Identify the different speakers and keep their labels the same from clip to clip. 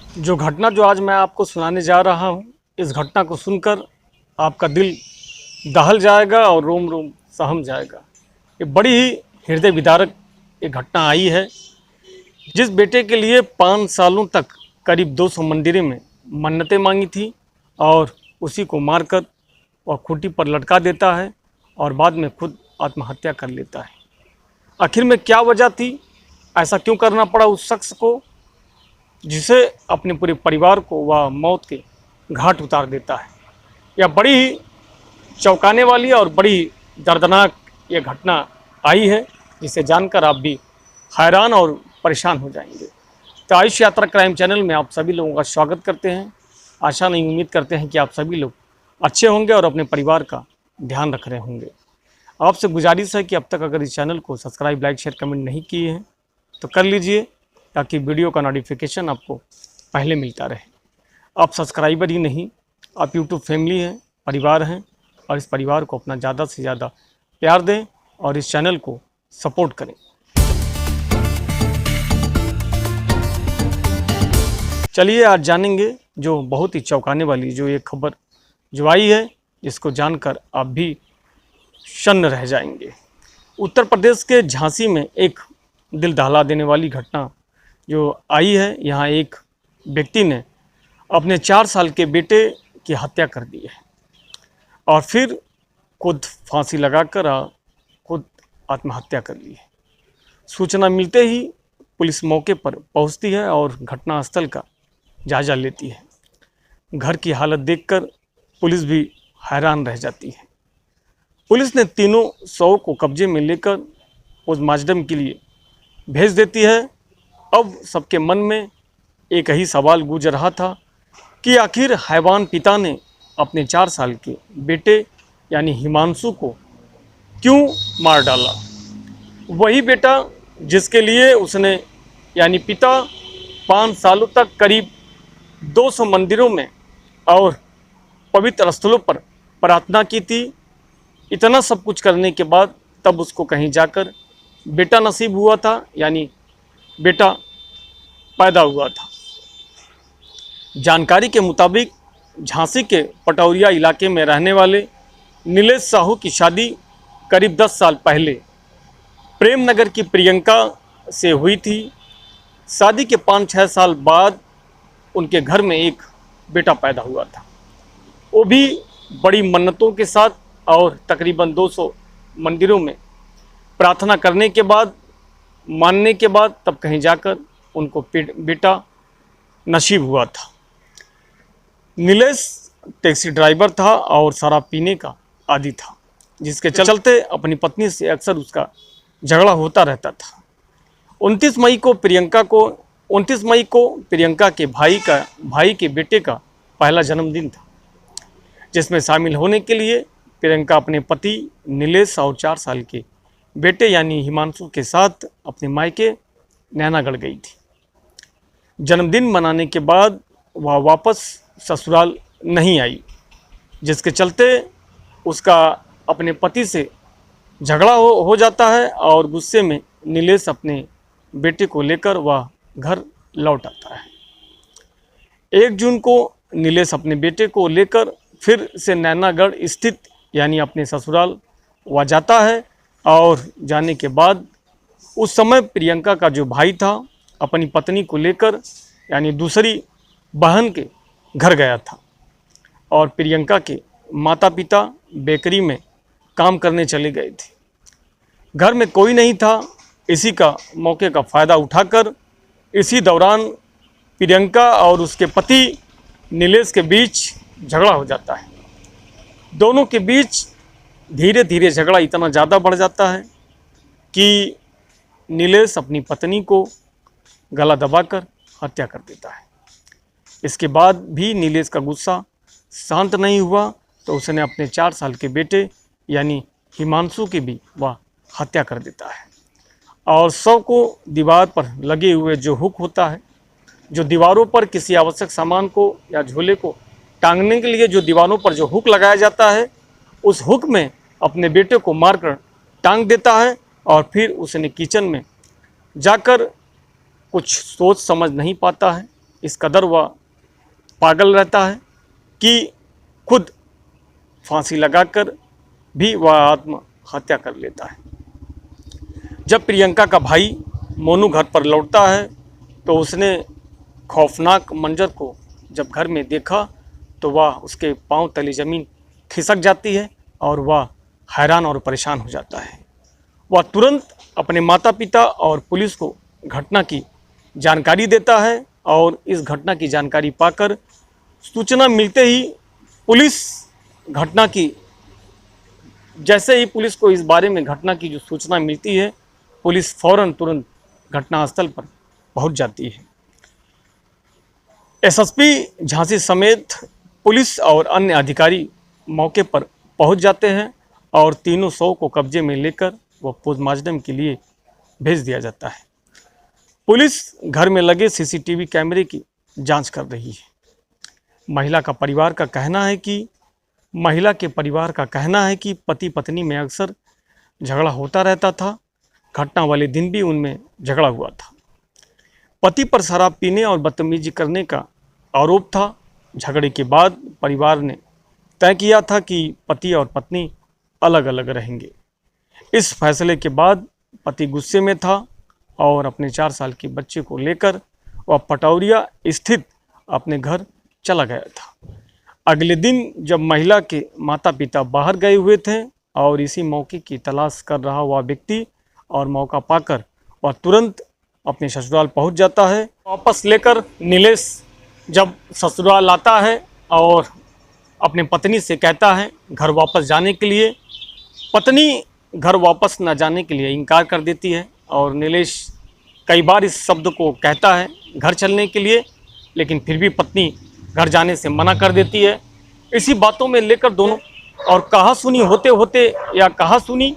Speaker 1: जो घटना जो आज मैं आपको सुनाने जा रहा हूँ, इस घटना को सुनकर आपका दिल दहल जाएगा और रोम रोम सहम जाएगा। ये बड़ी ही हृदय विदारक एक घटना आई है। जिस बेटे के लिए 5 सालों तक करीब 200 मंदिरों में मन्नतें मांगी थी और उसी को मारकर वह खूंटी पर लटका देता है और बाद में खुद आत्महत्या कर लेता है। आखिर में क्या वजह थी, ऐसा क्यों करना पड़ा उस शख्स को, जिसे अपने पूरे परिवार को वह मौत के घाट उतार देता है। यह बड़ी ही चौंकाने वाली और बड़ी दर्दनाक ये घटना आई है, जिसे जानकर आप भी हैरान और परेशान हो जाएंगे। तो आयुष यात्रा क्राइम चैनल में आप सभी लोगों का स्वागत करते हैं। आशा नहीं, उम्मीद करते हैं कि आप सभी लोग अच्छे होंगे और अपने परिवार का ध्यान रख रहे होंगे। आपसे गुजारिश है कि अब तक अगर इस चैनल को सब्सक्राइब, लाइक, शेयर, कमेंट नहीं किए हैं तो कर लीजिए, ताकि वीडियो का नोटिफिकेशन आपको पहले मिलता रहे। आप सब्सक्राइबर ही नहीं, आप यूट्यूब फैमिली हैं, परिवार हैं, और इस परिवार को अपना ज़्यादा से ज़्यादा प्यार दें और इस चैनल को सपोर्ट करें। चलिए आज जानेंगे जो बहुत ही चौंकाने वाली जो एक खबर जो आई है, जिसको जानकर आप भी शन्न रह जाएंगे। उत्तर प्रदेश के झांसी में एक दिल दहला देने वाली घटना जो आई है। यहाँ एक व्यक्ति ने अपने 4 साल के बेटे की हत्या कर दी है और फिर खुद फांसी लगाकर खुद आत्महत्या कर ली है। सूचना मिलते ही पुलिस मौके पर पहुंचती है और घटनास्थल का जायजा लेती है। घर की हालत देखकर पुलिस भी हैरान रह जाती है। पुलिस ने तीनों शव को कब्जे में लेकर पोस्टमार्टम के लिए भेज देती है। अब सबके मन में एक ही सवाल गूंज रहा था कि आखिर हैवान पिता ने अपने 4 साल के बेटे यानी हिमांशु को क्यों मार डाला। वही बेटा जिसके लिए उसने यानी पिता 5 सालों तक करीब 200 मंदिरों में और पवित्र स्थलों पर प्रार्थना की थी। इतना सब कुछ करने के बाद तब उसको कहीं जाकर बेटा नसीब हुआ था, यानी बेटा पैदा हुआ था। जानकारी के मुताबिक झांसी के पटौरिया इलाके में रहने वाले नीलेश साहू की शादी करीब 10 साल पहले प्रेम नगर की प्रियंका से हुई थी। शादी के 5-6 साल बाद उनके घर में एक बेटा पैदा हुआ था, वो भी बड़ी मन्नतों के साथ और तकरीबन 200 मंदिरों में प्रार्थना करने के बाद, मानने के बाद तब कहीं जाकर उनको बेटा नसीब हुआ था। नीलेश टैक्सी ड्राइवर था और शराब पीने का आदी था, जिसके चलते अपनी पत्नी से अक्सर उसका झगड़ा होता रहता था। 29 मई को प्रियंका के भाई के बेटे का पहला जन्मदिन था, जिसमें शामिल होने के लिए प्रियंका अपने पति नीलेश और 4 साल के बेटे यानी हिमांशु के साथ अपने मायके नैनागढ़ गई थी। जन्मदिन मनाने के बाद वह वापस ससुराल नहीं आई, जिसके चलते उसका अपने पति से झगड़ा हो जाता है और गुस्से में नीलेश अपने बेटे को लेकर वह घर लौट आता है। 1 जून को नीलेश अपने बेटे को लेकर फिर से नैनागढ़ स्थित यानी अपने ससुराल वह जाता है और जाने के बाद उस समय प्रियंका का जो भाई था अपनी पत्नी को लेकर यानी दूसरी बहन के घर गया था और प्रियंका के माता पिता बेकरी में काम करने चले गए थे। घर में कोई नहीं था। इसी का मौके का फ़ायदा उठाकर इसी दौरान प्रियंका और उसके पति नीलेश के बीच झगड़ा हो जाता है। दोनों के बीच धीरे धीरे झगड़ा इतना ज़्यादा बढ़ जाता है कि नीलेश अपनी पत्नी को गला दबाकर हत्या कर देता है। इसके बाद भी नीलेश का गुस्सा शांत नहीं हुआ तो उसने अपने 4 साल के बेटे यानी हिमांशु की भी वह हत्या कर देता है और शव को दीवार पर लगे हुए जो हुक होता है, जो दीवारों पर किसी आवश्यक सामान को या झोले को टांगने के लिए जो दीवारों पर जो हुक लगाया जाता है, उस हुक में अपने बेटे को मारकर टांग देता है और फिर उसने किचन में जाकर कुछ सोच समझ नहीं पाता है इस कदर वह पागल रहता है कि खुद फांसी लगाकर भी वह आत्महत्या कर लेता है। जब प्रियंका का भाई मोनू घर पर लौटता है तो उसने खौफनाक मंजर को जब घर में देखा तो वह उसके पांव तले ज़मीन खिसक जाती है और वह हैरान और परेशान हो जाता है। वह तुरंत अपने माता पिता और पुलिस को घटना की जानकारी देता है और इस घटना की जानकारी पाकर सूचना मिलते ही जैसे ही पुलिस को इस बारे में घटना की जो सूचना मिलती है, पुलिस तुरंत घटनास्थल पर पहुंच जाती है। एसएसपी झांसी समेत पुलिस और अन्य अधिकारी मौके पर पहुंच जाते हैं और तीनों शव को कब्जे में लेकर वह पोस्टमार्टम के लिए भेज दिया जाता है। पुलिस घर में लगे सीसीटीवी कैमरे की जांच कर रही है। महिला के परिवार का कहना है कि पति पत्नी में अक्सर झगड़ा होता रहता था। घटना वाले दिन भी उनमें झगड़ा हुआ था। पति पर शराब पीने और बदतमीजी करने का आरोप था। झगड़े के बाद परिवार ने तय किया था कि पति और पत्नी अलग अलग रहेंगे। इस फैसले के बाद पति गुस्से में था और अपने 4 साल के बच्चे को लेकर वह पटौरिया स्थित अपने घर चला गया था। अगले दिन जब महिला के माता पिता बाहर गए हुए थे और इसी मौके की तलाश कर रहा हुआ व्यक्ति और मौका पाकर वह तुरंत अपने ससुराल पहुंच जाता है। वापस लेकर नीलेश जब ससुराल आता है और अपने पत्नी से कहता है घर वापस जाने के लिए, पत्नी घर वापस न जाने के लिए इनकार कर देती है और नीलेश कई बार इस शब्द को कहता है घर चलने के लिए, लेकिन फिर भी पत्नी घर जाने से मना कर देती है। इसी बातों में लेकर दोनों और कहासुनी होते होते या कहासुनी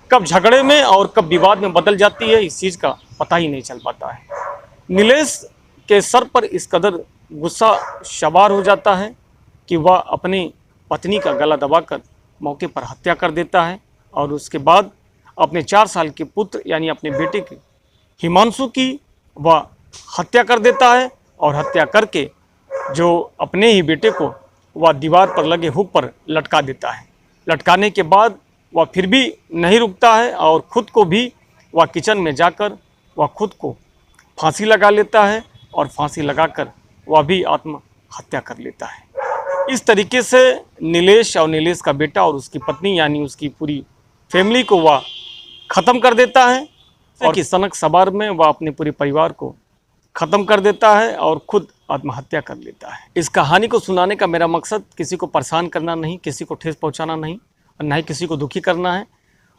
Speaker 1: कब झगड़े में और कब विवाद में बदल जाती है, इस चीज़ का पता ही नहीं चल पाता है। नीलेश के सर पर इस कदर गुस्सा सवार हो जाता है कि वह अपनी पत्नी का गला दबाकर मौके पर हत्या कर देता है और उसके बाद अपने 4 साल के पुत्र यानी अपने बेटे के हिमांशु की वह हत्या कर देता है और हत्या करके जो अपने ही बेटे को वह दीवार पर लगे हुक पर लटका देता है। लटकाने के बाद वह फिर भी नहीं रुकता है और ख़ुद को भी वह किचन में जाकर वह खुद को फांसी लगा लेता है और फांसी लगाकर वह भी आत्महत्या कर लेता है। इस तरीके से नीलेश और नीलेश का बेटा और उसकी पत्नी यानी उसकी पूरी फैमिली को वह ख़त्म कर देता है और कि सनक सवार में वह अपने पूरे परिवार को ख़त्म कर देता है और ख़ुद आत्महत्या कर लेता है। इस कहानी को सुनाने का मेरा मकसद किसी को परेशान करना नहीं, किसी को ठेस पहुंचाना नहीं और ना ही किसी को दुखी करना है,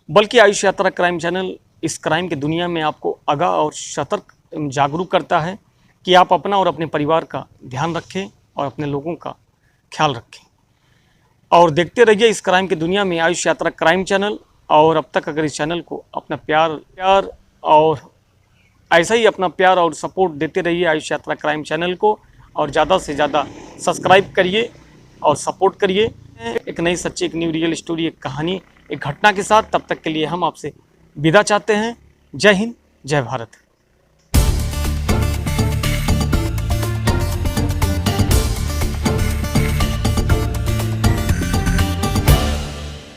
Speaker 1: बल्कि आयुष यात्रा क्राइम चैनल इस क्राइम की दुनिया में आपको आगाह और सतर्क जागरूक करता है कि आप अपना और अपने परिवार का ध्यान रखें और अपने लोगों का ख्याल रखें और देखते रहिए इस क्राइम की दुनिया में आयुष यात्रा क्राइम चैनल। और अब तक अगर इस चैनल को अपना प्यार और ऐसा ही अपना प्यार और सपोर्ट देते रहिए आयुष यात्रा क्राइम चैनल को और ज़्यादा से ज़्यादा सब्सक्राइब करिए और सपोर्ट करिए एक नई सच्ची, एक न्यू रियल स्टोरी, एक कहानी, एक घटना के साथ। तब तक के लिए हम आपसे विदा चाहते हैं। जय हिंद, जय भारत।